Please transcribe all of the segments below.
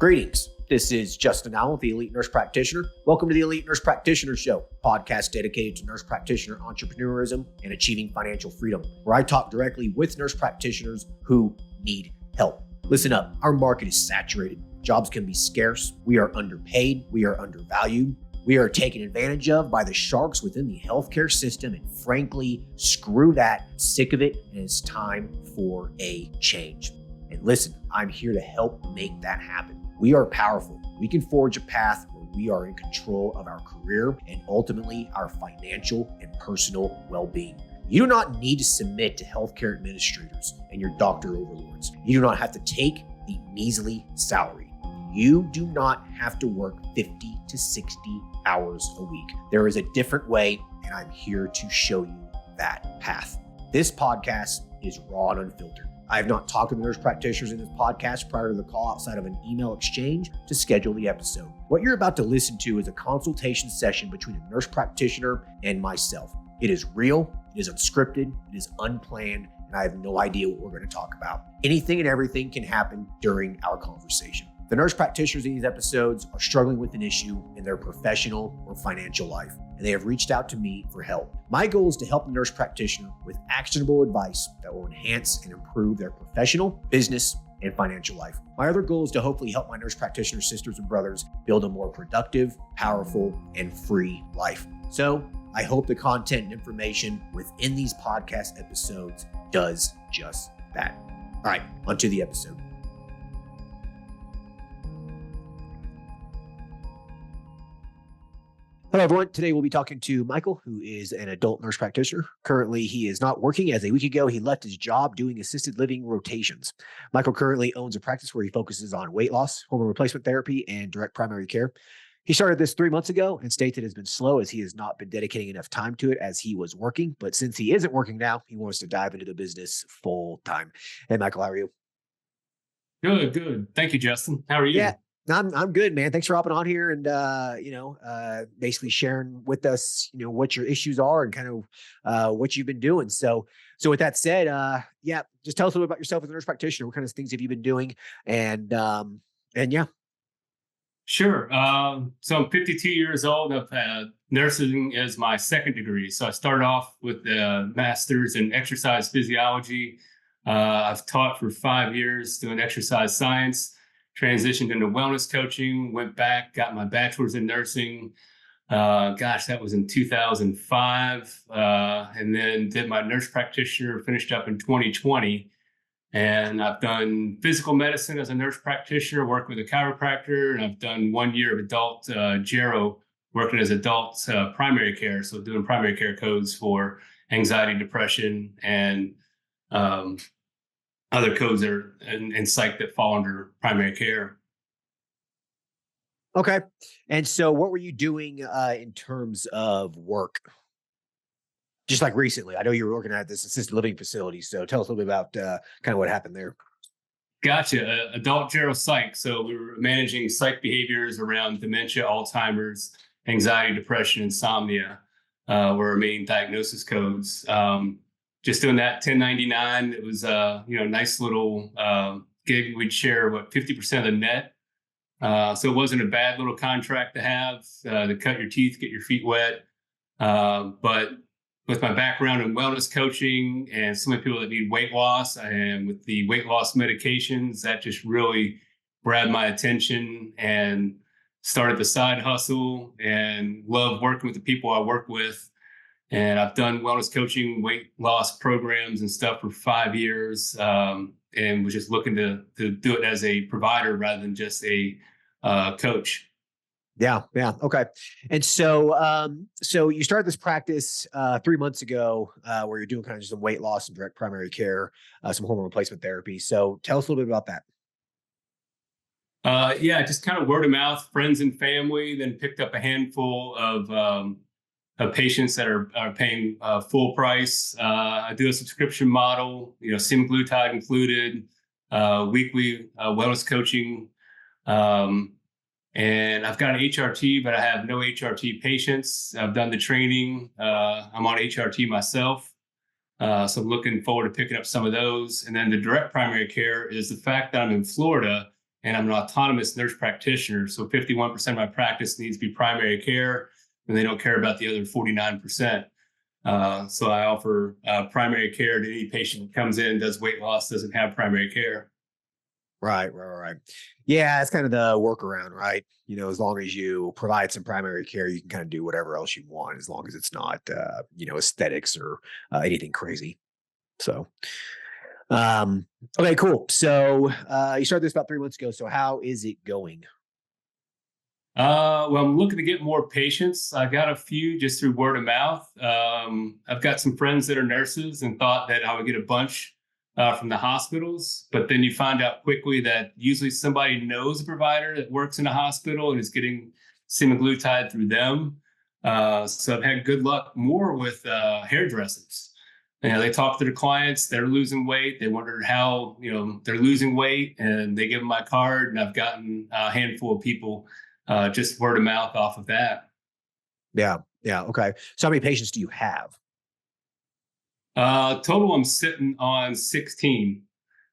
Greetings. This is Justin Allen, the Elite Nurse Practitioner. Welcome to the Elite Nurse Practitioner Show, podcast dedicated to nurse practitioner entrepreneurism and achieving financial freedom, where I talk directly with nurse practitioners who need help. Listen up, our market is saturated. Jobs can be scarce. We are underpaid. We are undervalued. We are taken advantage of by the sharks within the healthcare system, and frankly, screw that. Sick of it, and it's time for a change. And listen, I'm here to help make that happen. We are powerful. We can forge a path where we are in control of our career and ultimately our financial and personal well-being. You do not need to submit to healthcare administrators and your doctor overlords. You do not have to take the measly salary. You do not have to work 50 to 60 hours a week. There is a different way, and I'm here to show you that path. This podcast is raw and unfiltered. I have not talked to the nurse practitioners in this podcast prior to the call outside of an email exchange to schedule the episode. What you're about to listen to is a consultation session between a nurse practitioner and myself. It is real, it is unscripted, it is unplanned, and I have no idea what we're going to talk about. Anything and everything can happen during our conversation. The nurse practitioners in these episodes are struggling with an issue in their professional or financial life, and they have reached out to me for help. My goal is to help the nurse practitioner with actionable advice that will enhance and improve their professional, business, and financial life. My other goal is to hopefully help my nurse practitioner sisters and brothers build a more productive, powerful, and free life. So I hope the content and information within these podcast episodes does just that. All right, onto the episode. Hello, everyone. Today we'll be talking to Michael, who is an adult nurse practitioner. Currently, he is not working, as a week ago, he left his job doing assisted living rotations. Michael currently owns a practice where he focuses on weight loss, hormone replacement therapy, and direct primary care. He started this 3 months ago and states it has been slow as he has not been dedicating enough time to it as he was working. But since he isn't working now, he wants to dive into the business full time. Hey, Michael, how are you? Good. Thank you, Justin. How are you? Yeah. I'm good, man. Thanks for hopping on here and, basically sharing with us, what your issues are and kind of what you've been doing. So with that said, just tell us a little bit about yourself as a nurse practitioner. What kind of things have you been doing? And yeah. Sure. So I'm 52 years old. I've had nursing as my second degree. So I started off with a master's in exercise physiology. I've taught for 5 years doing exercise science. Transitioned into wellness coaching, went back, got my bachelor's in nursing. That was in 2005. And then did my nurse practitioner, finished up in 2020. And I've done physical medicine as a nurse practitioner, working with a chiropractor. And I've done 1 year of adult gero, working as adult primary care. So doing primary care codes for anxiety, depression, and other codes are in psych that fall under primary care. Okay. And so what were you doing in terms of work? Just like recently, I know you were working at this assisted living facility. So tell us a little bit about kind of what happened there. Gotcha. Adult gero psych. So we were managing psych behaviors around dementia, Alzheimer's, anxiety, depression, insomnia were our main diagnosis codes. Just doing that 1099. It was nice little gig. We'd share 50% of the net. So it wasn't a bad little contract to have to cut your teeth, get your feet wet. But with my background in wellness coaching and so many people that need weight loss, and with the weight loss medications, that just really grabbed my attention and started the side hustle and love working with the people I work with. And I've done wellness coaching, weight loss programs and stuff for 5 years, and was just looking to do it as a provider rather than just a coach. Yeah. Okay. And so you started this practice 3 months ago where you're doing kind of just some weight loss and direct primary care, some hormone replacement therapy. So tell us a little bit about that. Just kind of word of mouth, friends and family, then picked up a handful of patients that are paying full price. I do a subscription model, semaglutide included, weekly wellness coaching. And I've got an HRT, but I have no HRT patients. I've done the training. I'm on HRT myself. So I'm looking forward to picking up some of those. And then the direct primary care is the fact that I'm in Florida and I'm an autonomous nurse practitioner. So 51% of my practice needs to be primary care, and they don't care about the other 49%. So I offer primary care to any patient that comes in, does weight loss, doesn't have primary care. Right. Yeah, it's kind of the workaround, right? As long as you provide some primary care, you can kind of do whatever else you want, as long as it's not, aesthetics or anything crazy. So, um, okay, cool. So, you started this about 3 months ago. So, how is it going? Well, I'm looking to get more patients. I got a few just through word of mouth. I've got some friends that are nurses and thought that I would get a bunch from the hospitals, but then you find out quickly that usually somebody knows a provider that works in a hospital and is getting semaglutide through them. So I've had good luck more with hairdressers. They talk to their clients, they're losing weight. They wondered how, they're losing weight, and they give them my card, and I've gotten a handful of people just word of mouth off of that. Yeah. Yeah. Okay. So, how many patients do you have? Total, I'm sitting on 16,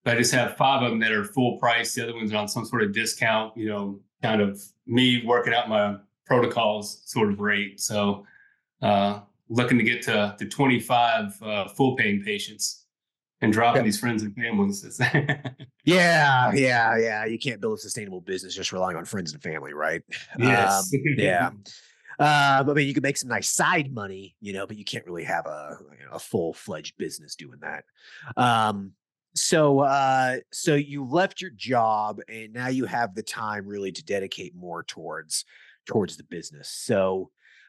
but I just have 5 of them that are full price. The other ones are on some sort of discount, kind of me working out my protocols sort of rate. So, looking to get to 25 full paying patients and dropping these friends and families. Yeah. You can't build a sustainable business just relying on friends and family, right? Yes. Yeah. I mean, you can make some nice side money, but you can't really have a full-fledged business doing that. So you left your job and now you have the time really to dedicate more towards the business.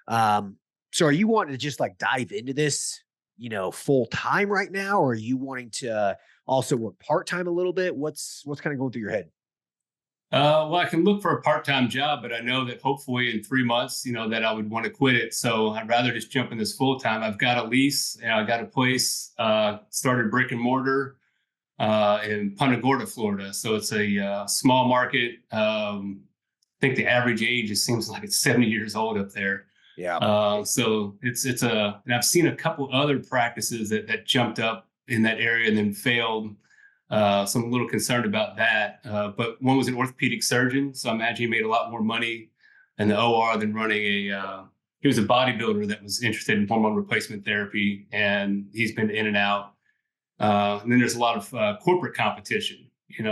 Um, so are you wanting to just like dive into this, full time right now, or are you wanting to also work part time a little bit? What's kind of going through your head? Well, I can look for a part-time job, but I know that hopefully in 3 months, that I would want to quit it. So I'd rather just jump in this full-time. I've got a lease and I got a place, started brick and mortar in Punta Gorda, Florida. So it's a small market. I think the average age, it seems like it's 70 years old up there. Yeah. So and I've seen a couple other practices that jumped up in that area and then failed. So I'm a little concerned about that. But one was an orthopedic surgeon, so I imagine he made a lot more money in the OR than running he was a bodybuilder that was interested in hormone replacement therapy, and he's been in and out. And then there's a lot of corporate competition,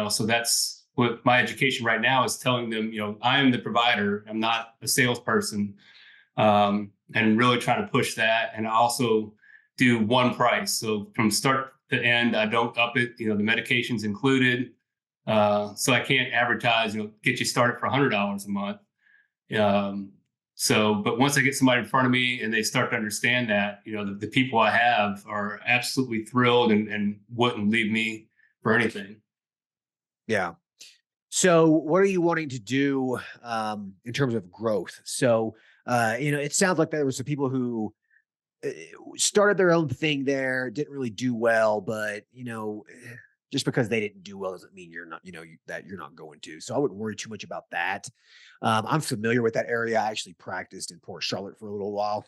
so that's what my education right now is telling them, I am the provider, I'm not a salesperson, and really trying to push that. And I also do one price. So from start to end, I don't up it. The medication's included. So I can't advertise, get you started for $100 a month. But once I get somebody in front of me and they start to understand that, the people I have are absolutely thrilled and wouldn't leave me for anything. Yeah. So what are you wanting to do in terms of growth? So, it sounds like there were some people who uh, started their own thing there, didn't really do well, but just because they didn't do well doesn't mean you're not, that you're not going to. So I wouldn't worry too much about that. I'm familiar with that area. I actually practiced in Port Charlotte for a little while.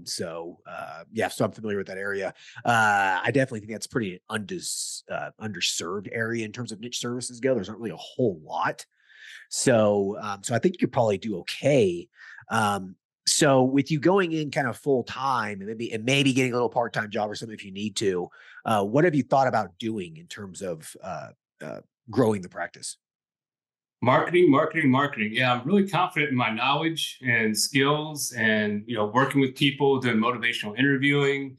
So I'm familiar with that area. I definitely think that's pretty underserved area in terms of niche services go. There's not really a whole lot. So I think you could probably do okay. So with you going in kind of full time and maybe getting a little part-time job or something if you need to, what have you thought about doing in terms of growing the practice? Marketing. Yeah, I'm really confident in my knowledge and skills, and working with people, doing motivational interviewing.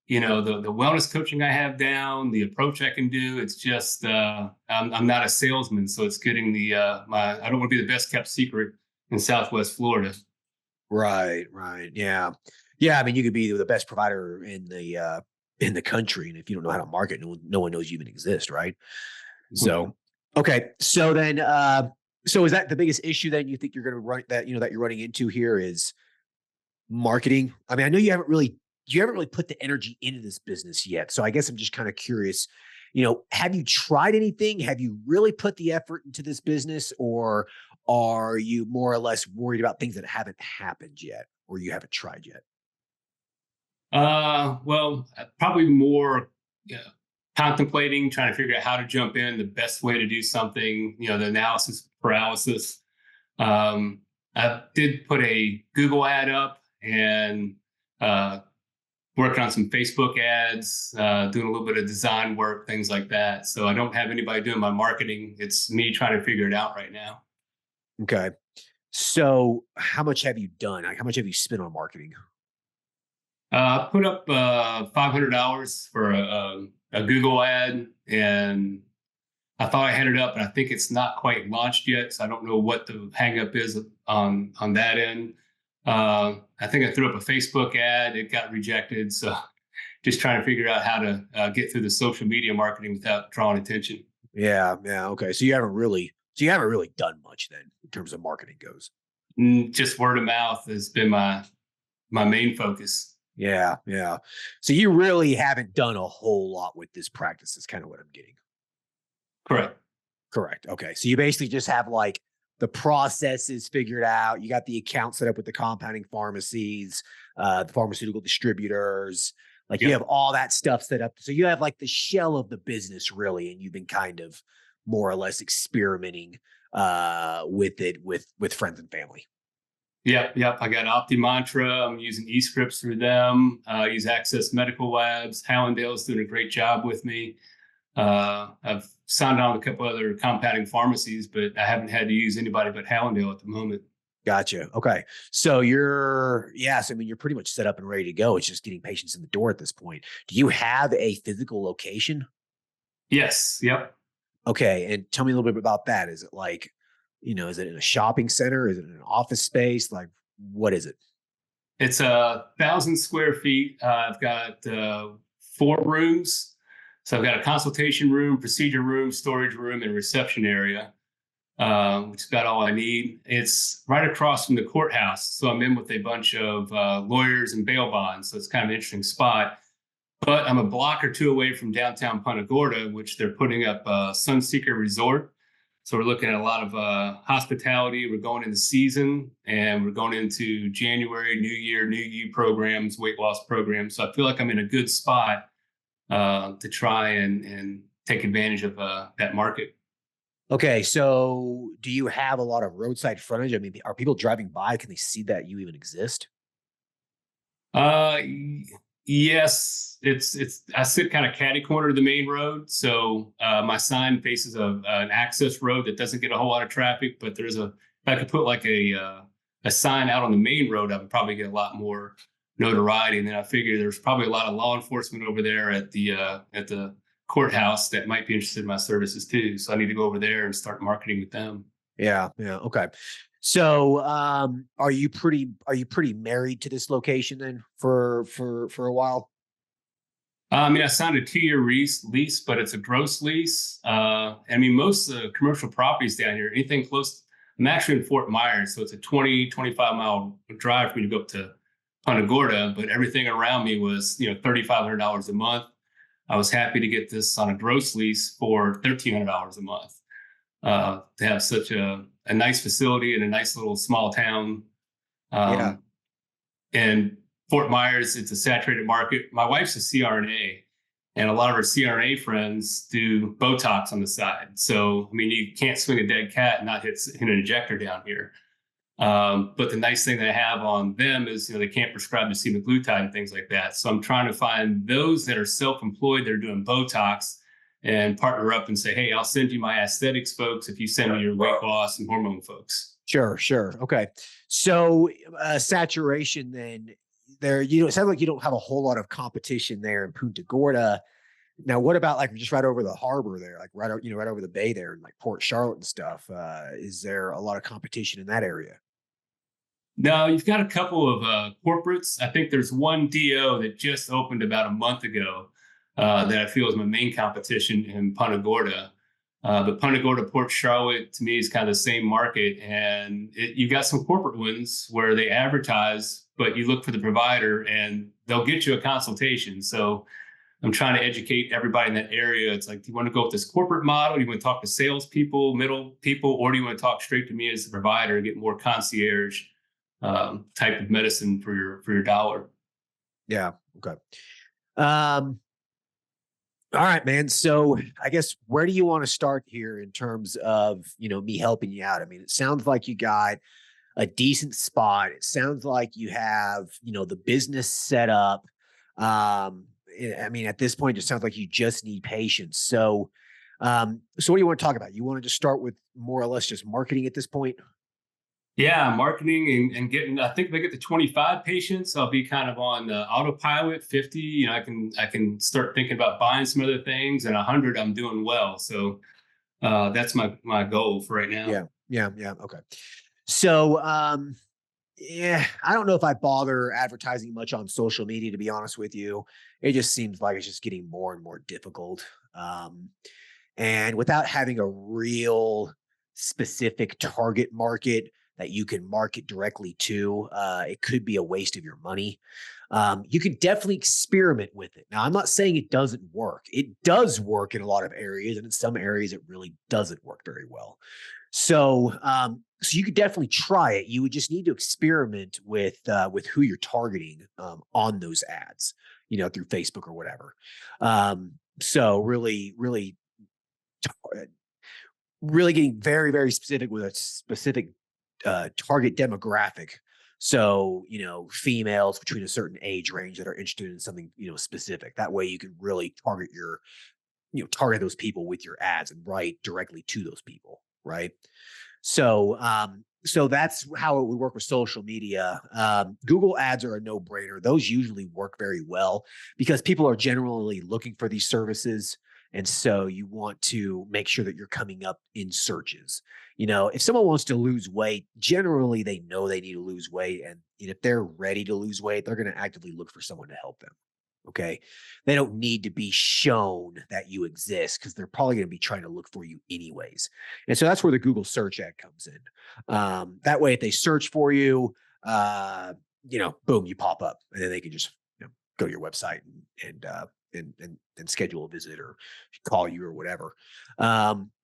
The wellness coaching I have down, the approach I can do. It's just I'm not a salesman, so it's getting the I don't want to be the best kept secret in Southwest Florida. Right. Yeah. Yeah. I mean, you could be the best provider in the country, and if you don't know how to market, no one knows you even exist, right? So, okay. So then, so is that the biggest issue then you think you're going to run that you're running into here is marketing? I mean, I know you haven't really put the energy into this business yet. So I guess I'm just kind of curious, have you tried anything? Have you really put the effort into this business, or are you more or less worried about things that haven't happened yet or you haven't tried yet? Well, probably more. Yeah. contemplating, trying to figure out how to jump in, the best way to do something, the analysis paralysis. I did put a Google ad up and working on some Facebook ads, doing a little bit of design work, things like that. So I don't have anybody doing my marketing. It's me trying to figure it out right now. Okay. So how much have you done? Like, how much have you spent on marketing? I put up $500 for a Google ad, and I thought I had it up, and I think it's not quite launched yet. So I don't know what the hang up is on that end. I think I threw up a Facebook ad. It got rejected. So just trying to figure out how to get through the social media marketing without drawing attention. Yeah. Yeah. Okay. So you haven't really done much then in terms of marketing goes. Just word of mouth has been my main focus. Yeah. Yeah. So you really haven't done a whole lot with this practice is kind of what I'm getting. Correct. Correct. Okay. So you basically just have like the processes figured out. You got the account set up with the compounding pharmacies, the pharmaceutical distributors. Like you Yep. have all that stuff set up. So you have like the shell of the business really, and you've been kind of more or less experimenting with it with friends and family. Yep. I got OptiMantra. I'm using eScripts through them. Use Access Medical Labs. Hallandale's doing a great job with me. I've signed on a couple other compounding pharmacies, but I haven't had to use anybody but Hallandale at the moment. Gotcha. Okay. So I mean, you're pretty much set up and ready to go. It's just getting patients in the door at this point. Do you have a physical location? Yes. Yep. Okay. And tell me a little bit about that. Is it like, is it in a shopping center? Is it in an office space? Like, what is it? It's 1,000 square feet. I've got 4 rooms. So I've got a consultation room, procedure room, storage room, and reception area, which is about all I need. It's right across from the courthouse. So I'm in with a bunch of lawyers and bail bonds. So it's kind of an interesting spot. But I'm a block or two away from downtown Punta Gorda, which they're putting up a Sunseeker Resort. So we're looking at a lot of hospitality. We're going into season, and we're going into January, New Year, New You programs, weight loss programs. So I feel like I'm in a good spot to try and take advantage of that market. Okay. So do you have a lot of roadside frontage? I mean, are people driving by? Can they see that you even exist? Uh, yes, I sit kind of catty corner to the main road, so my sign faces an access road that doesn't get a whole lot of traffic. But if I could put like a sign out on the main road, I would probably get a lot more notoriety. And then I figure there's probably a lot of law enforcement over there at the courthouse that might be interested in my services too. So I need to go over there and start marketing with them. Yeah. Yeah. Okay. So, are you pretty married to this location then for a while? I mean, I signed a 2-year lease, but it's a gross lease. I mean, most of the commercial properties down here, anything close, I'm actually in Fort Myers, so it's a 25 mile drive for me to go up to Punta Gorda, but everything around me was, $3,500 a month. I was happy to get this on a gross lease for $1,300 a month. To have such a nice facility in a nice little small town. Yeah. And Fort Myers, it's a saturated market. My wife's a CRNA, and a lot of her CRNA friends do Botox on the side. So, I mean, you can't swing a dead cat and not hit an injector down here. But the nice thing that I have on them is, they can't prescribe the semaglutide and things like that. So I'm trying to find those that are self-employed that are doing Botox and partner up and say, hey, I'll send you my aesthetics folks if you send me your weight loss and hormone folks. Sure. Okay. So, saturation then there, it sounds like you don't have a whole lot of competition there in Punta Gorda. Now, what about like just right over the harbor there, like right over the bay there, and like Port Charlotte and stuff? Is there a lot of competition in that area? No, you've got a couple of corporates. I think there's one DO that just opened about a month ago that I feel is my main competition in Punta Gorda. But Punta Gorda, Port Charlotte, to me, is kind of the same market. And you got some corporate ones where they advertise, but you look for the provider and they'll get you a consultation. So I'm trying to educate everybody in that area. It's like, do you want to go with this corporate model? Do you want to talk to salespeople, middle people, or do you want to talk straight to me as the provider and get more concierge type of medicine for your dollar? Yeah. Okay. Um, All right, man. So I guess where do you want to start here in terms of, me helping you out? I mean, it sounds like you got a decent spot. It sounds like you have, the business set up. I mean, at this point, it sounds like you just need patience. So what do you want to talk about? You want to just start with more or less just marketing at this point? Yeah, marketing and getting. I think if I get to 25 patients, I'll be kind of on autopilot. 50, I can start thinking about buying some other things, and 100, I'm doing well. So that's my goal for right now. Yeah, yeah. Okay. So, yeah, I don't know if I bother advertising much on social media, to be honest with you. It just seems like it's just getting more and more difficult. And without having a real specific target market that you can market directly to, it could be a waste of your money. You can definitely experiment with it. Now, I'm not saying it doesn't work. It does work in a lot of areas, and in some areas, it really doesn't work very well. So you could definitely try it. You would just need to experiment with who you're targeting on those ads, through Facebook or whatever. So really getting very, very specific with a specific target demographic. So, females between a certain age range that are interested in something, specific. That way you can really target those people with your ads and write directly to those people. Right. So that's how it would work with social media. Google ads are a no-brainer. Those usually work very well because people are generally looking for these services. And so you want to make sure that you're coming up in searches. If someone wants to lose weight, generally they know they need to lose weight. And if they're ready to lose weight, they're going to actively look for someone to help them. Okay. They don't need to be shown that you exist because they're probably going to be trying to look for you anyways. And so that's where the Google search ad comes in. That way, if they search for you, boom, you pop up and then they can just go to your website and schedule a visit or call you or whatever.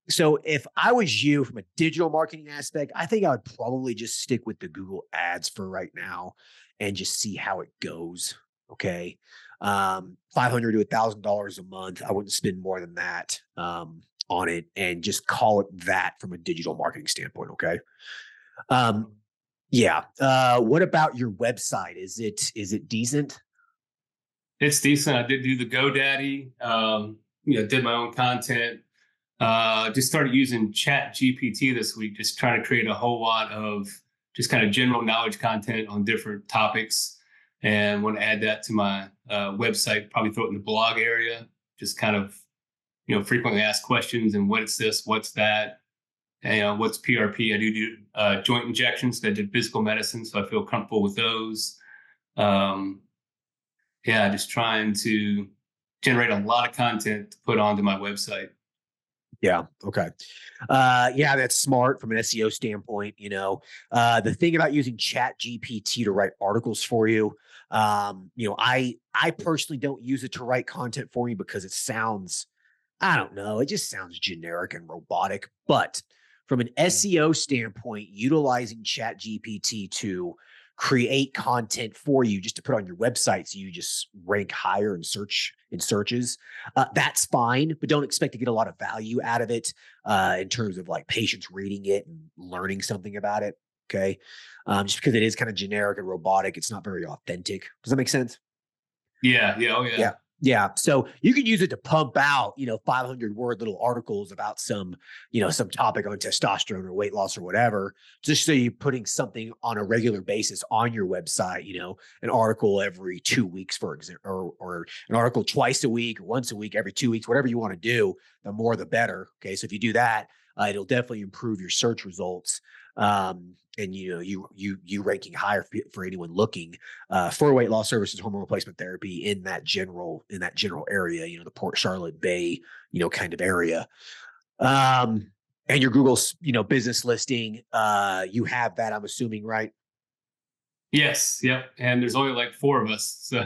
So if I was you from a digital marketing aspect, I think I would probably just stick with the Google ads for right now and just see how it goes. Okay. $500 to $1,000 a month. I wouldn't spend more than that on it and just call it that from a digital marketing standpoint. Okay. Yeah. What about your website? Is it decent? It's decent. I did do the GoDaddy. Did my own content. Just started using Chat GPT this week, just trying to create a whole lot of just kind of general knowledge content on different topics. And want to add that to my website, probably throw it in the blog area, just kind of, frequently asked questions and what's this, what's that, and what's PRP. I do joint injections. I did physical medicine, so I feel comfortable with those. Just trying to generate a lot of content to put onto my website. Yeah. Okay. Yeah, that's smart from an SEO standpoint. The thing about using Chat GPT to write articles for you, I personally don't use it to write content for me because it sounds, I don't know, it just sounds generic and robotic. But from an SEO standpoint, utilizing Chat GPT to create content for you just to put on your website so you just rank higher in searches, that's fine, but don't expect to get a lot of value out of it in terms of like patients reading it and learning something about it. Okay. Just because it is kind of generic and robotic, it's not very authentic. Does that make sense? Yeah. Oh yeah. Yeah. Yeah. So you can use it to pump out, 500-word little articles about some topic on testosterone or weight loss or whatever, just so you're putting something on a regular basis on your website, an article every 2 weeks, for example, or an article twice a week or once a week, every 2 weeks, whatever you want to do, the more, the better. Okay. So if you do that, it'll definitely improve your search results. And you ranking higher for anyone looking for weight loss services, hormone replacement therapy in that general area, the Port Charlotte Bay, kind of area. And your Google's, business listing, you have that, I'm assuming, right? Yes. Yep. And there's only like 4 of us, so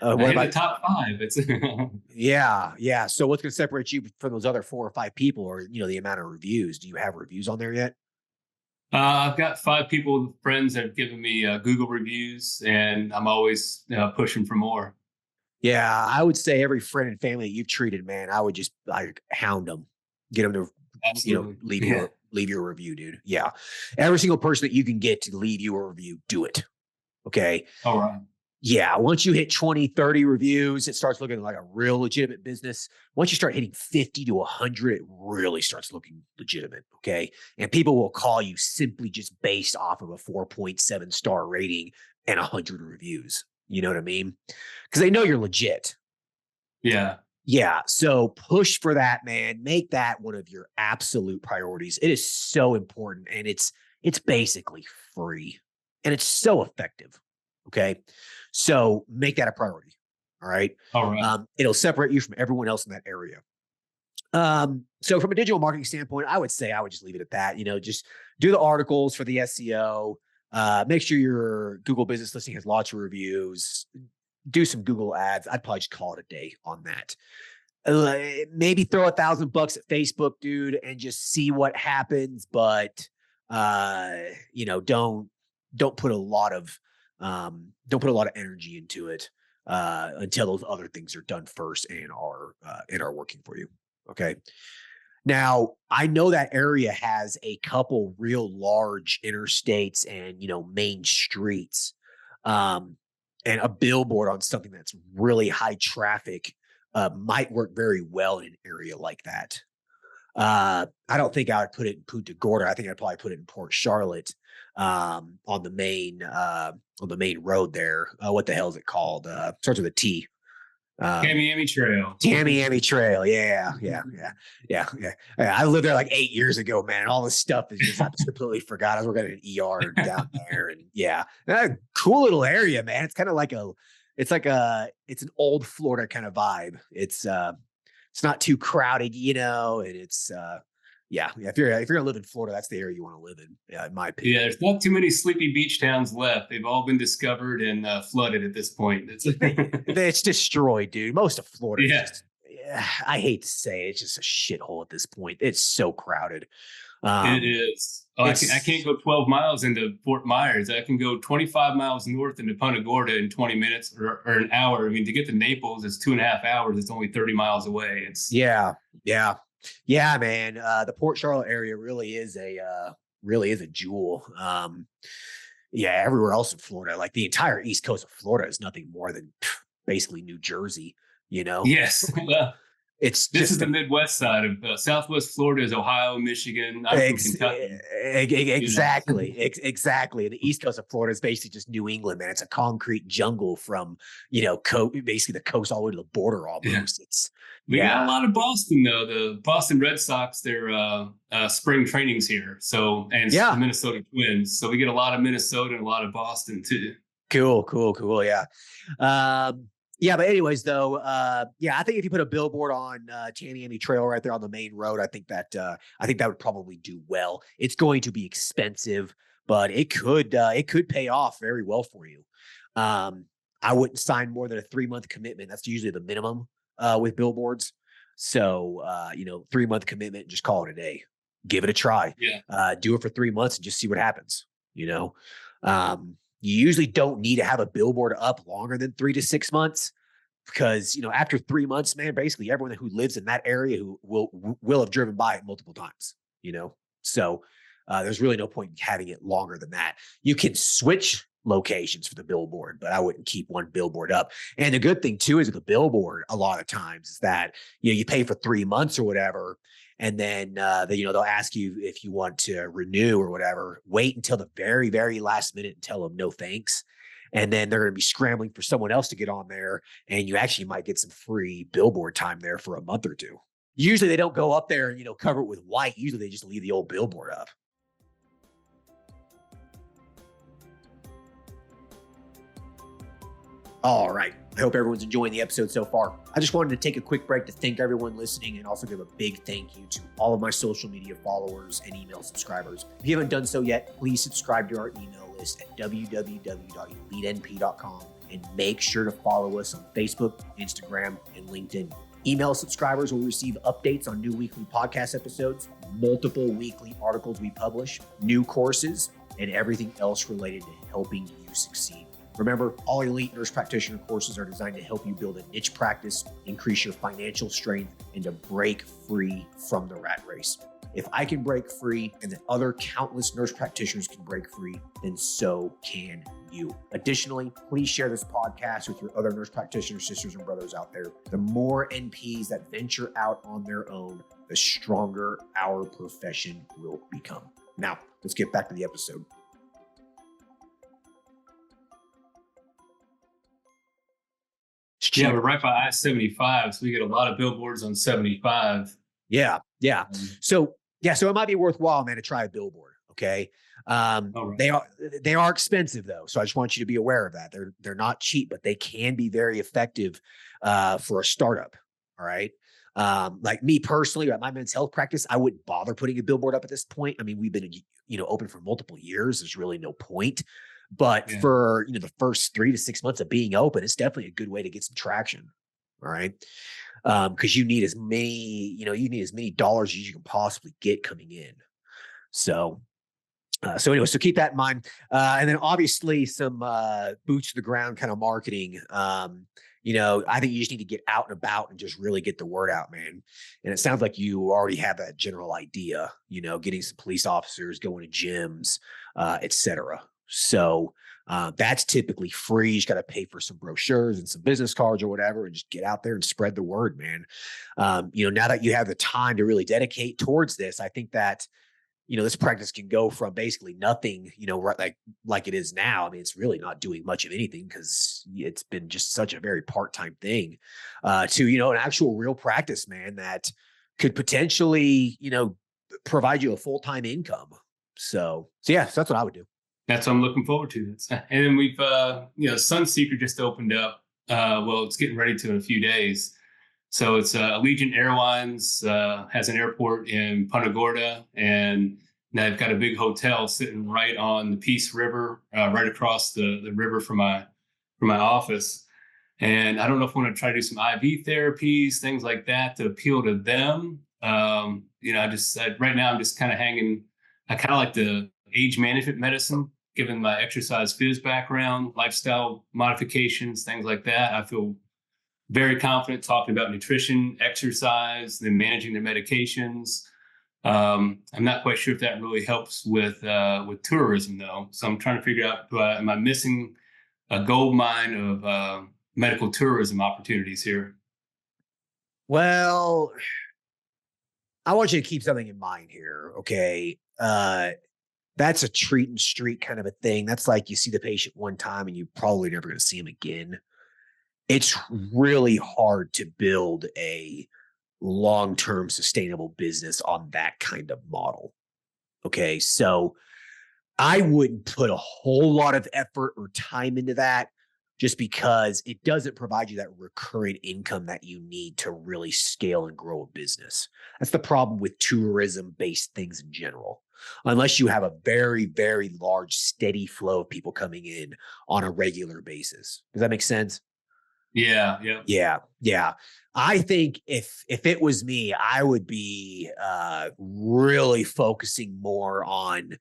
What in the about top 5? It's yeah. So what's going to separate you from those other 4 or 5 people, or the amount of reviews? Do you have reviews on there yet? I've got 5 people, friends that have given me Google reviews, and I'm always pushing for more. Yeah, I would say every friend and family that you've treated, man, I would just like hound them, get them to, Absolutely. leave Yeah. you a review, dude. Yeah, every single person that you can get to leave you a review, do it. Okay. All right. Yeah, once you hit 20, 30 reviews, it starts looking like a real legitimate business. Once you start hitting 50 to 100, it really starts looking legitimate. Okay. And people will call you simply just based off of a 4.7 star rating and 100 reviews. You know what I mean? Because they know you're legit. Yeah. Yeah. So push for that, man. Make that one of your absolute priorities. It is so important, and it's basically free, and it's so effective. Okay. So make that a priority. All right. All right. It'll separate you from everyone else in that area. So from a digital marketing standpoint, I would say I would just leave it at that. Just do the articles for the SEO. Make sure your Google business listing has lots of reviews. Do some Google ads. I'd probably just call it a day on that. Maybe throw $1,000 at Facebook, dude, and just see what happens. But don't put a lot of energy into it until those other things are done first and are working for you. Okay. Now, I know that area has a couple real large interstates and, main streets. And a billboard on something that's really high traffic might work very well in an area like that. I don't think I would put it in Punta Gorda. I think I'd probably put it in Port Charlotte on the main road there. What the hell is it called? Starts with a T. Tamiami Trail. Tamiami Trail. Yeah. I lived there like 8 years ago, man. And all this stuff is just, I just completely forgot. I was working at an ER down there. And yeah, cool little area, man. It's kind of like it's an old Florida kind of vibe. It's not too crowded, and it's, if you're gonna live in Florida, that's the area you want to live in my opinion. Yeah, there's not too many sleepy beach towns left. They've all been discovered and flooded at this point. It's destroyed, dude. Most of Florida. Yeah. I hate to say it, it's just a shithole at this point. It's so crowded. It is. I can't go 12 miles into Fort Myers. I can go 25 miles north into Punta Gorda in 20 minutes or an hour. I mean, to get to Naples, it's 2.5 hours. It's only 30 miles away. Yeah, man. The Port Charlotte area really is a jewel. Everywhere else in Florida, like the entire east coast of Florida, is nothing more than basically New Jersey. Yes. Well, this is the Midwest side of Southwest Florida is Ohio, Michigan. I'm from Kentucky. Exactly. The East Coast of Florida is basically just New England, man. It's a concrete jungle from, basically the coast all the way to the border almost. We got a lot of Boston, though. The Boston Red Sox, their spring training's here. So, and the Minnesota Twins. So we get a lot of Minnesota and a lot of Boston, too. Cool. Yeah. But anyways, though, I think if you put a billboard on Tamiami Trail right there on the main road, I think that would probably do well. It's going to be expensive, but it could pay off very well for you. I wouldn't sign more than a 3-month commitment. That's usually the minimum with billboards. So 3-month commitment, just call it a day. Give it a try. Yeah. Do it for 3 months and just see what happens. You usually don't need to have a billboard up longer than 3 to 6 months because, after 3 months, man, basically everyone who lives in that area who will have driven by it multiple times, So there's really no point in having it longer than that. You can switch locations for the billboard, but I wouldn't keep one billboard up. And the good thing too is with the billboard, a lot of times is that, you pay for 3 months or whatever. And then, they'll ask you if you want to renew or whatever. Wait until the very, very last minute and tell them no thanks. And then they're going to be scrambling for someone else to get on there. And you actually might get some free billboard time there for a month or two. Usually they don't go up there and, cover it with white. Usually they just leave the old billboard up. All right. I hope everyone's enjoying the episode so far. I just wanted to take a quick break to thank everyone listening and also give a big thank you to all of my social media followers and email subscribers. If you haven't done so yet, please subscribe to our email list at www.elitenp.com and make sure to follow us on Facebook, Instagram, and LinkedIn. Email subscribers will receive updates on new weekly podcast episodes, multiple weekly articles we publish, new courses, and everything else related to helping you succeed. Remember, all Elite Nurse Practitioner courses are designed to help you build a niche practice, increase your financial strength, and to break free from the rat race. If I can break free and then other countless nurse practitioners can break free, then so can you. Additionally, please share this podcast with your other nurse practitioner sisters and brothers out there. The more NPs that venture out on their own, the stronger our profession will become. Now, let's get back to the episode. Yeah, we're right by I-75, so we get a lot of billboards on 75. Yeah. So it might be worthwhile, man, to try a billboard. Okay. Right. They are expensive though. So I just want you to be aware of that. They're not cheap, but they can be very effective for a startup. All right. Like me personally, at my men's health practice, I wouldn't bother putting a billboard up at this point. I mean, we've been, open for multiple years. There's really no point. But for, the first 3 to 6 months of being open, it's definitely a good way to get some traction. All right. Because you need as many dollars as you can possibly get coming in. So keep that in mind. And then obviously some boots to the ground kind of marketing. I think you just need to get out and about and just really get the word out, man. And it sounds like you already have that general idea, getting some police officers, going to gyms, et cetera. So that's typically free. You just got to pay for some brochures and some business cards or whatever, and just get out there and spread the word, man. Now that you have the time to really dedicate towards this, I think that, this practice can go from basically nothing, like it is now. I mean, it's really not doing much of anything because it's been just such a very part-time thing to, an actual real practice, man, that could potentially, provide you a full-time income. So that's what I would do. That's what I'm looking forward to. And then we've, Sunseeker just opened up. It's getting ready to in a few days. So it's Allegiant Airlines has an airport in Punta Gorda, and they've got a big hotel sitting right on the Peace River, right across the river from my office. And I don't know if I want to try to do some IV therapies, things like that to appeal to them. Right now I'm just kind of hanging. I kind of like the age management medicine, given my exercise phys background, lifestyle modifications, things like that. I feel very confident talking about nutrition, exercise, then managing their medications. I'm not quite sure if that really helps with tourism though. So I'm trying to figure out, am I missing a gold mine of medical tourism opportunities here? Well, I want you to keep something in mind here. Okay. That's a treat and street kind of a thing. That's like you see the patient one time and you probably never going to see him again. It's really hard to build a long-term sustainable business on that kind of model. Okay. So I wouldn't put a whole lot of effort or time into that just because it doesn't provide you that recurring income that you need to really scale and grow a business. That's the problem with tourism-based things in general. Unless you have a very, very large, steady flow of people coming in on a regular basis. Does that make sense? Yeah. I think if it was me, I would be really focusing more on,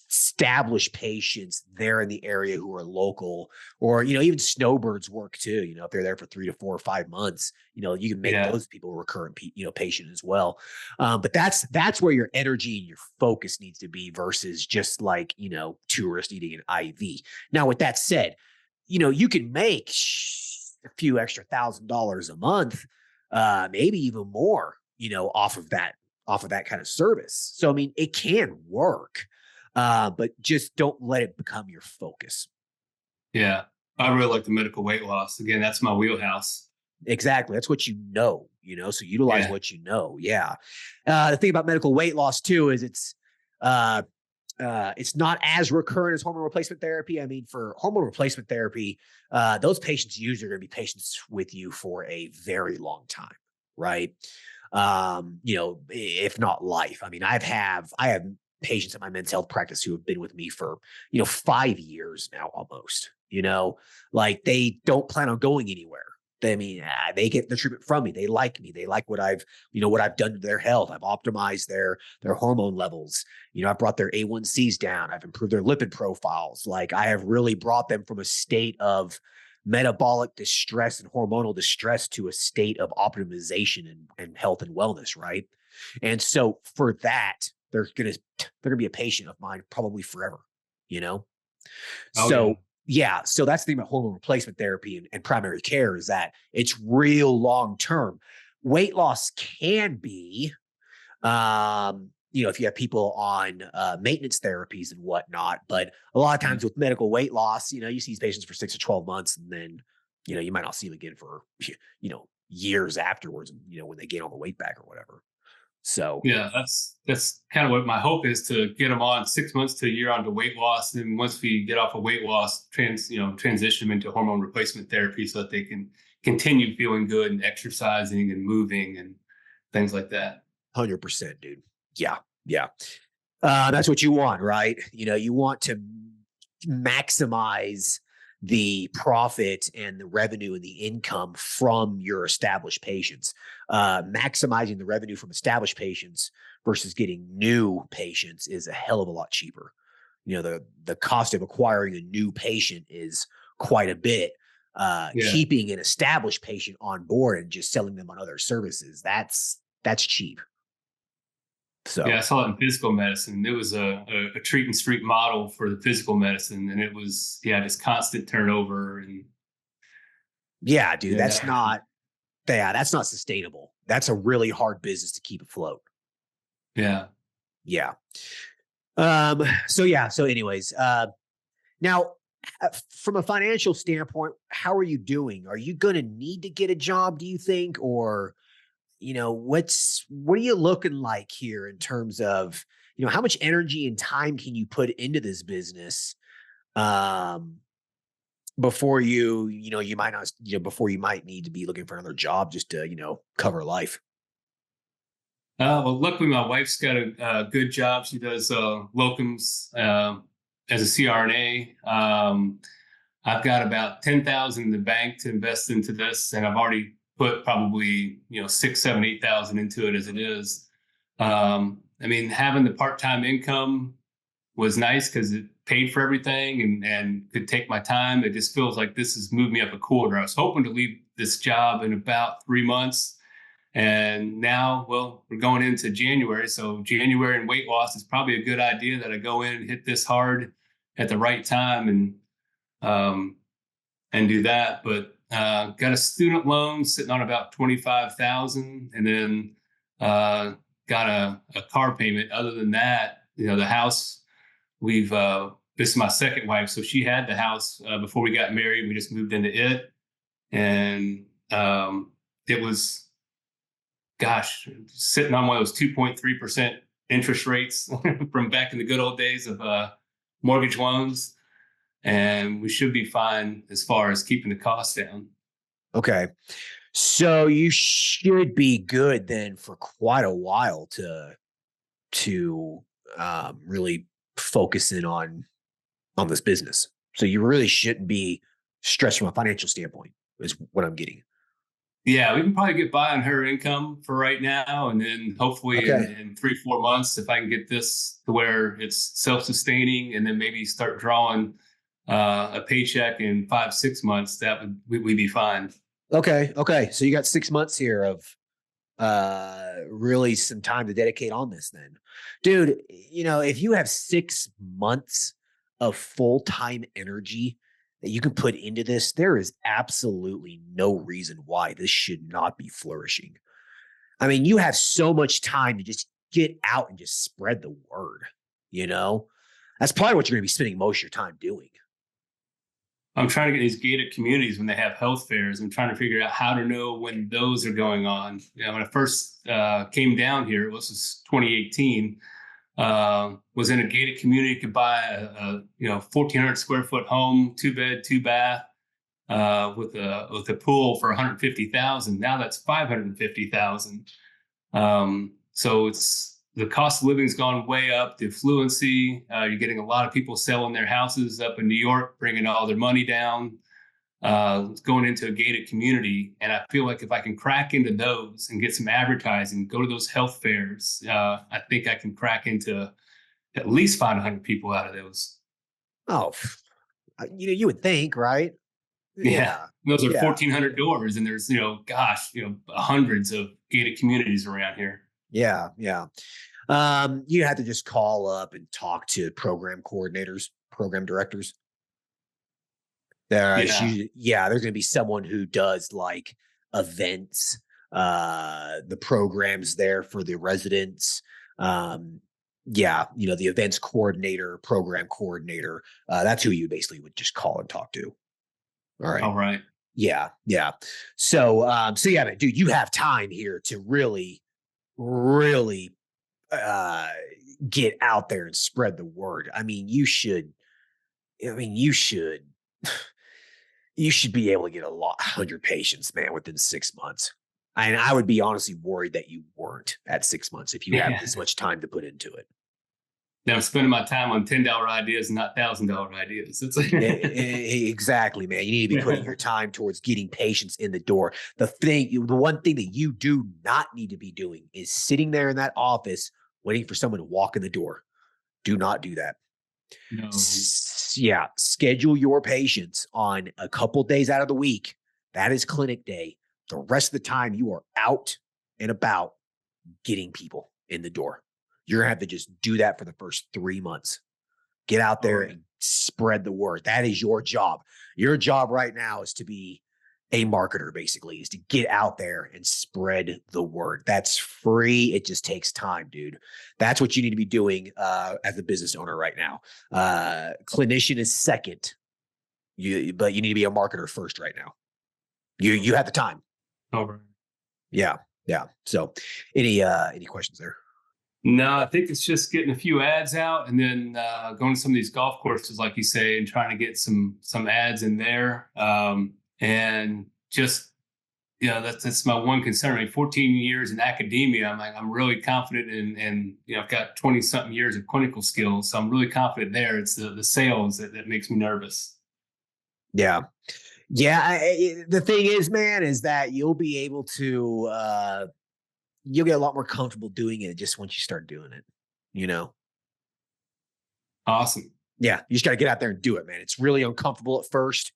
established patients there in the area who are local, or, even snowbirds work too. If they're there for 3 to 4 or 5 months, you can make those people a recurrent, patient as well. But that's where your energy and your focus needs to be versus just like, tourist eating an IV. Now, with that said, you can make a few extra $1,000s a month, maybe even more, off of that kind of service. So, I mean, it can work, but just don't let it become your focus. Yeah. I really like the medical weight loss. Again, that's my wheelhouse. Exactly. That's what so utilize what you know. Yeah. The thing about medical weight loss too is it's not as recurrent as hormone replacement therapy. I mean, for hormone replacement therapy, those patients usually are going to be patients with you for a very long time, right? If not life. I mean, I have patients at my men's health practice who have been with me for, 5 years now almost, like they don't plan on going anywhere. They get the treatment from me. They like me. They like what I've done to their health. I've optimized their hormone levels. I've brought their A1Cs down. I've improved their lipid profiles. Like, I have really brought them from a state of metabolic distress and hormonal distress to a state of optimization and health and wellness. Right. And so for that, they're going to be a patient of mine probably forever, you know? Oh, yeah. So yeah, so that's the thing about hormone replacement therapy and primary care, is that it's real long term. Weight loss can be, if you have people on maintenance therapies and whatnot, but a lot of times with medical weight loss, you see these patients for 6 to 12 months, and then, you might not see them again for, years afterwards, when they gain all the weight back or whatever. So Yeah, that's kind of what my hope is, to get them on 6 months to a year onto weight loss. And once we get off of weight loss, transition them into hormone replacement therapy so that they can continue feeling good and exercising and moving and things like that. 100%, dude. Yeah. Yeah. That's what you want, right? You want to maximize the profit and the revenue and the income from your established patients. Maximizing the revenue from established patients versus getting new patients is a hell of a lot cheaper. The cost of acquiring a new patient is quite a bit. Yeah. Keeping an established patient on board and just selling them on other services, that's cheap. So Yeah, I saw it in physical medicine. It was a treat and street model for the physical medicine, and it was just constant turnover. And yeah, dude, that's not sustainable. That's a really hard business to keep afloat. Yeah. Yeah. So anyways, now from a financial standpoint, how are you doing? Are you going to need to get a job, do you think? Or, what are you looking like here in terms of, how much energy and time can you put into this business? Before you might not, before you might need to be looking for another job just to, cover life. Well, luckily my wife's got a good job. She does locums as a CRNA. I've got about 10,000 in the bank to invest into this, and I've already put probably 6, 7, 8,000 into it as it is. Having the part-time income was nice because it paid for everything and could take my time. It just feels like this has moved me up a quarter. I was hoping to leave this job in about 3 months, and now, well, we're going into January. So January and weight loss is probably a good idea that I go in and hit this hard at the right time and do that. But got a student loan sitting on about 25,000, and then got a car payment. Other than that, the house, this is my second wife, so she had the house before we got married. We just moved into it, and it was, sitting on one of those 2.3% interest rates from back in the good old days of mortgage loans. And we should be fine as far as keeping the costs down. Okay. So you should be good then for quite a while to really focus in on this business. So you really shouldn't be stressed from a financial standpoint, is what I'm getting. Yeah, we can probably get by on her income for right now. And then hopefully in 3-4 months, if I can get this to where it's self-sustaining, and then maybe start drawing a paycheck in 5-6 months, we'd be fine. Okay. So you got 6 months here of really some time to dedicate on this then. Dude, if you have 6 months of full-time energy that you can put into this, there is absolutely no reason why this should not be flourishing. I mean, you have so much time to just get out and just spread the word, That's probably what you're going to be spending most of your time doing. I'm trying to get these gated communities when they have health fairs. I'm trying to figure out how to know when those are going on. When I first came down here, this was 2018, was in a gated community, could buy a 1,400 square foot home, 2-bed, 2-bath, with a pool for 150,000. Now that's 550,000. So the cost of living's gone way up. The affluency, you're getting a lot of people selling their houses up in New York, bringing all their money down. going into a gated community. And I feel like if I can crack into those and get some advertising, go to those health fairs, I think I can crack into at least 500 people out of those. Oh, you would think, right? Yeah. Yeah. Those are Yeah. 1,400 doors, and there's, hundreds of gated communities around here. Yeah. Yeah. You have to just call up and talk to program coordinators, program directors. Yeah. There's going to be someone who does like events, the programs there for the residents. The events coordinator, program coordinator. That's who you basically would just call and talk to. All right. All right. Yeah. Yeah. So yeah, man, dude, you have time here to really, really get out there and spread the word. You should you should be able to get 100 patients, man, within 6 months. And I would be honestly worried that you weren't at 6 months if you have this much time to put into it. Now I'm spending my time on $10 ideas and not $1,000 ideas. It's like Exactly, man. You need to be putting your time towards getting patients in the door. The one thing that you do not need to be doing is sitting there in that office waiting for someone to walk in the door. Do not do that. No. Schedule your patients on a couple days out of the week. That is clinic day. The rest of the time you are out and about getting people in the door. You're going to have to just do that for the first 3 months. Get out there and spread the word. That is your job. Your job right now is to be a marketer, basically, is to get out there and spread the word. That's free. It just takes time, dude. That's what you need to be doing as a business owner right now. Clinician is second, but you need to be a marketer first right now. You have the time. All right. Yeah. So, any questions there? No, I think it's just getting a few ads out and then going to some of these golf courses, like you say, and trying to get some ads in there. And just, that's my one concern. I mean, 14 years in academia, I'm really confident in I've got 20 something years of clinical skills. So I'm really confident there. It's the sales that makes me nervous. Yeah. The thing is, man, is that you'll be able to, you'll get a lot more comfortable doing it just once you start doing it, Awesome. Yeah. You just got to get out there and do it, man. It's really uncomfortable at first,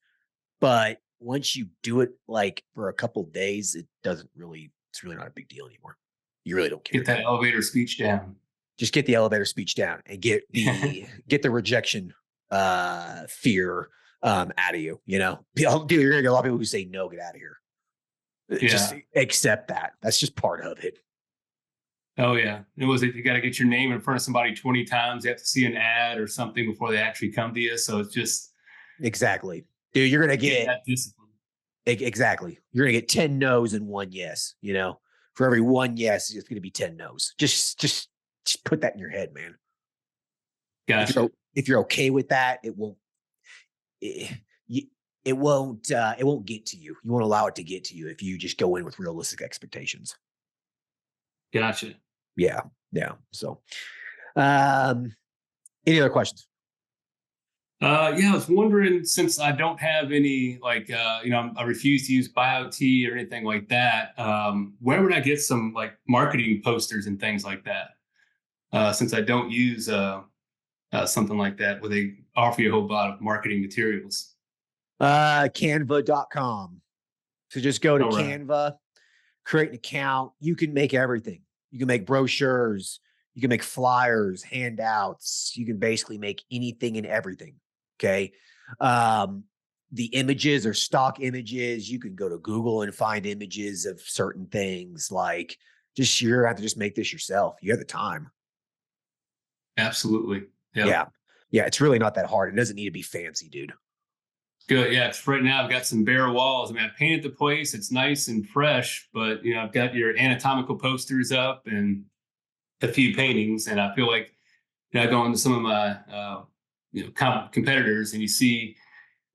but once you do it like for a couple of days, it's really not a big deal anymore. You really don't care. Get that elevator speech down. Just get the elevator speech down and get the rejection fear out of you. Dude, you're gonna get a lot of people who say no, get out of here. Yeah. Just accept that. That's just part of it. Oh yeah. You got to get your name in front of somebody 20 times. You have to see an ad or something before they actually come to you. So it's just exactly, dude. You're gonna get that discipline. Exactly. You're gonna get 10 no's and 1 yes. For every 1 yes, it's gonna be 10 no's. Just put that in your head, man. Gotcha. If you're okay with that, it won't get to you. You won't allow it to get to you if you just go in with realistic expectations. Gotcha. Yeah. So, any other questions? I was wondering, since I don't have any, I refuse to use BioT or anything like that. Where would I get some like marketing posters and things like that? Since I don't use something like that, where they offer you a whole lot of marketing materials. Canva.com. So just go to Canva, create an account. You can make everything. You can make brochures. You can make flyers, handouts. You can basically make anything and everything. Okay. The images are stock images. You can go to Google and find images of certain things. Like, you have to just make this yourself. You have the time. Absolutely. Yep. Yeah. It's really not that hard. It doesn't need to be fancy, dude. Good. Yeah. Right now I've got some bare walls. I painted the place. It's nice and fresh, but I've got your anatomical posters up and a few paintings. And I feel like, I go into some of my, competitors, and you see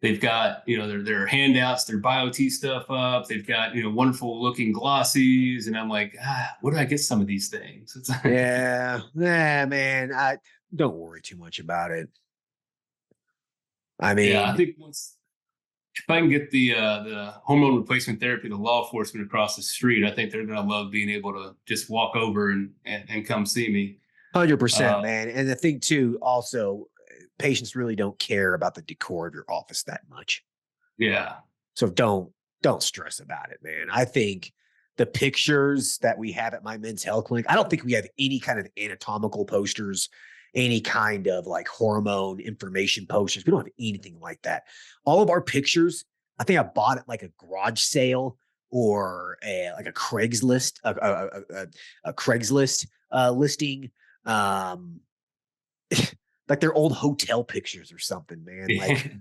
they've got, their handouts, their BioT stuff up. They've got, wonderful looking glossies. And I'm like, where do I get some of these things? It's man. I don't worry too much about it. I think if I can get the hormone replacement therapy, the law enforcement across the street, I think they're going to love being able to just walk over and come see me. 100%, man. And the thing too, also, patients really don't care about the decor of your office that much. Yeah. So don't stress about it, man. I think the pictures that we have at my men's health clinic, I don't think we have any kind of anatomical posters, any kind of like hormone information posters. We don't have anything like that. All of our pictures, I think I bought it like a garage sale or like a Craigslist, a Craigslist listing. Um, like they're old hotel pictures or something, man. Like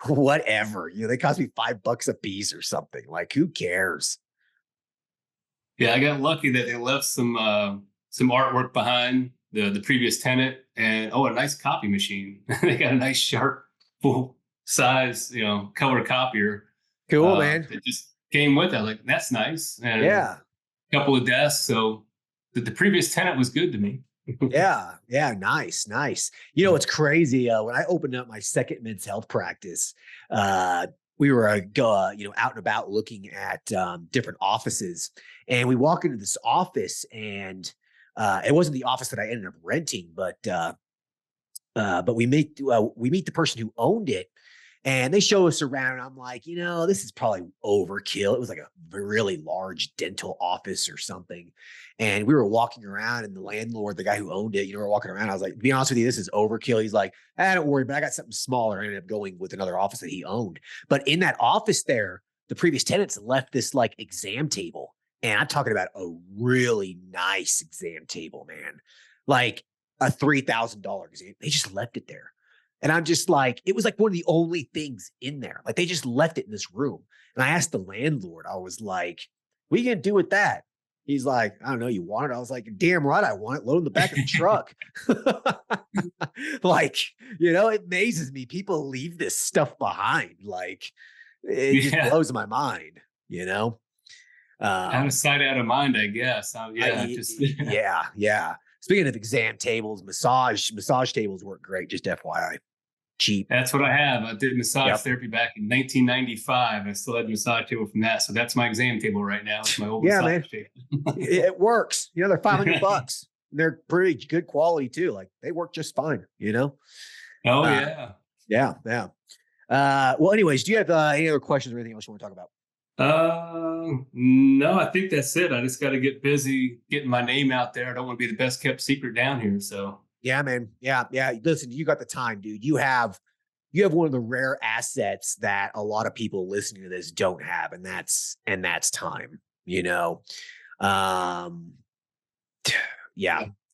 whatever, they cost me $5 a piece or something. Like who cares? Yeah, I got lucky that they left some artwork behind the previous tenant, and a nice copy machine. They got a nice sharp full size color copier. Cool, man. It just came with it. Like that's nice. And yeah, a couple of desks. So the previous tenant was good to me. yeah, nice. It's crazy. When I opened up my second men's health practice, we were out and about looking at different offices, and we walk into this office, and it wasn't the office that I ended up renting, but we meet the person who owned it. And they show us around, and I'm like, this is probably overkill. It was like a really large dental office or something. And we were walking around, and the landlord, the guy who owned it, we were walking around. I was like, to be honest with you, this is overkill. He's like, don't worry, but I got something smaller. I ended up going with another office that he owned. But in that office there, the previous tenants left this like exam table. And I'm talking about a really nice exam table, man. Like a $3,000 exam. They just left it there. And I'm just like, it was like one of the only things in there. Like they just left it in this room. And I asked the landlord, I was like, what are you going to do with that? He's like, I don't know, you want it? I was like, damn right I want it. Load in the back of the truck. Like, it amazes me. People leave this stuff behind. Like it just blows my mind, Out of sight, out of mind, I guess. Yeah. Speaking of exam tables, massage tables work great. Just FYI, cheap. That's what I have. I did massage therapy back in 1995. I still had a massage table from that, so that's my exam table right now. It's my old massage table. It works. They're $500. They're pretty good quality too. Like they work just fine. Oh yeah. Well, anyways, do you have any other questions or anything else you want to talk about? No, I think that's it. I just got to get busy getting my name out there. I don't want to be the best kept secret down here. So yeah, man. Yeah. Listen, you got the time, dude. You have one of the rare assets that a lot of people listening to this don't have. And that's time, Yeah.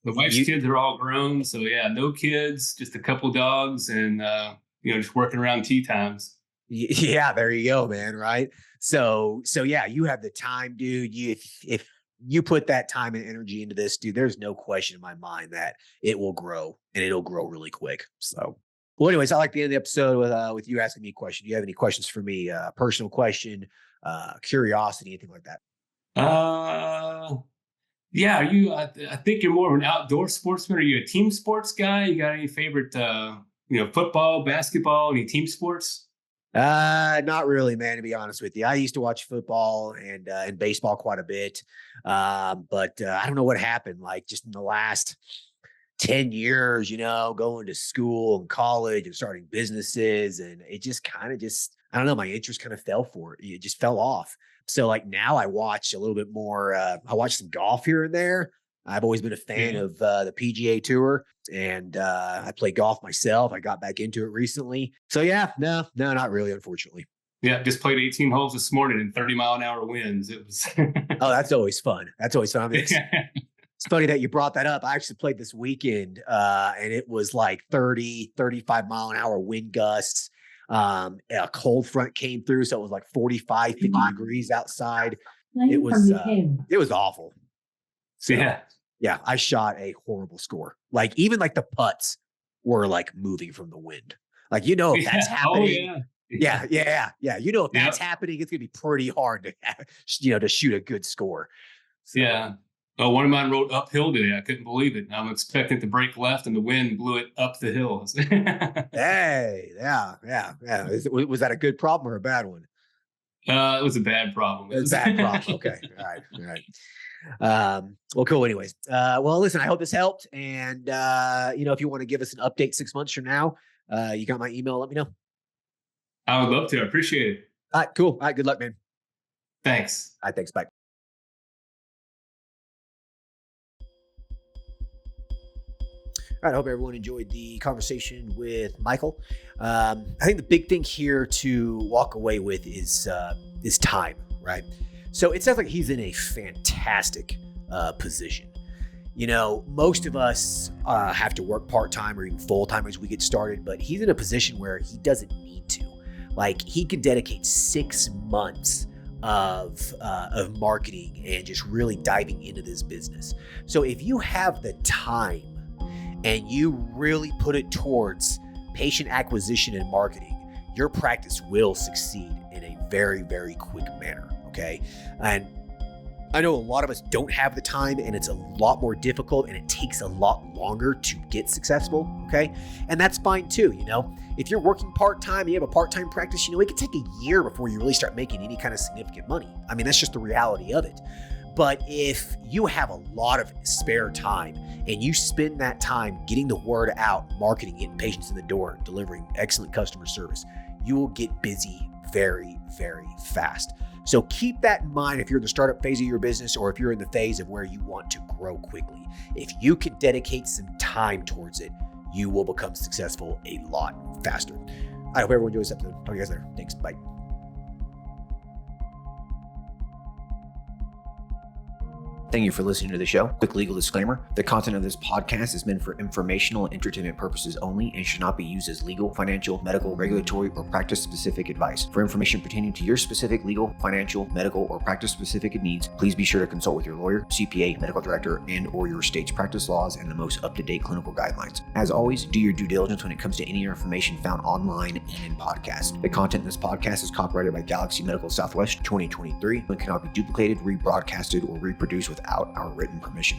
The wife's kids are all grown. So yeah, no kids, just a couple dogs and, just working around tea times. Yeah, there you go, man. Right. So yeah, you have the time, dude. If you put that time and energy into this, dude, there's no question in my mind that it will grow, and it'll grow really quick. So, well, anyways, I like to end the episode with you asking me a question. Do you have any questions for me? Personal question, curiosity, anything like that? Yeah. I think you're more of an outdoor sportsman. Are you a team sports guy? You got any favorite, football, basketball, any team sports? Not really, man, to be honest with you. I used to watch football and baseball quite a bit. But I don't know what happened, like just in the last 10 years, going to school and college and starting businesses. And it just I don't know, my interest kind of fell for it. It just fell off. So like now I watch a little bit more, I watch some golf here and there. I've always been a fan of the PGA Tour, and I play golf myself. I got back into it recently. So yeah, no, not really, unfortunately. Yeah, just played 18 holes this morning in 30-mile-an-hour winds. It was. Oh, that's always fun. I mean, it's funny that you brought that up. I actually played this weekend, and it was like 30, 35-mile-an-hour wind gusts. A cold front came through, so it was like 45, 50 degrees outside. It was awful. So, yeah, I shot a horrible score. Like even like the putts were like moving from the wind. Like, if that's happening. Oh, yeah. If that's happening, it's gonna be pretty hard to, to shoot a good score. So, yeah. Oh, one of mine rode uphill today. I couldn't believe it. I'm expecting to break left, and the wind blew it up the hill. Hey, yeah. Was that a good problem or a bad one? It was a bad problem. It was a bad problem. Okay. All right. Well, cool. Anyways, well, listen, I hope this helped. And, if you want to give us an update 6 months from now, you got my email. Let me know. I would love to. I appreciate it. All right. Cool. All right. Good luck, man. Thanks. All right. Thanks. Bye. All right, I hope everyone enjoyed the conversation with Michael. I think the big thing here to walk away with is time, right? So it sounds like he's in a fantastic position. Most of us have to work part-time or even full-time as we get started, but he's in a position where he doesn't need to. Like, he can dedicate 6 months of marketing and just really diving into this business. So if you have the time and you really put it towards patient acquisition and marketing, your practice will succeed in a very, very quick manner, okay? And I know a lot of us don't have the time, and it's a lot more difficult, and it takes a lot longer to get successful, okay? And that's fine too, If you're working part-time, you have a part-time practice, it could take a year before you really start making any kind of significant money. I mean, that's just the reality of it. But if you have a lot of spare time and you spend that time getting the word out, marketing, getting patients in the door, delivering excellent customer service, you will get busy very, very fast. So keep that in mind if you're in the startup phase of your business or if you're in the phase of where you want to grow quickly. If you can dedicate some time towards it, you will become successful a lot faster. I hope everyone enjoys this episode. Talk to you guys later. Thanks. Bye. Thank you for listening to the show. Quick legal disclaimer. The content of this podcast is meant for informational and entertainment purposes only and should not be used as legal, financial, medical, regulatory, or practice-specific advice. For information pertaining to your specific legal, financial, medical, or practice-specific needs, please be sure to consult with your lawyer, CPA, medical director, and or your state's practice laws and the most up-to-date clinical guidelines. As always, do your due diligence when it comes to any information found online and in podcasts. The content in this podcast is copyrighted by Galaxy Medical Southwest 2023 and cannot be duplicated, rebroadcasted, or reproduced without our written permission.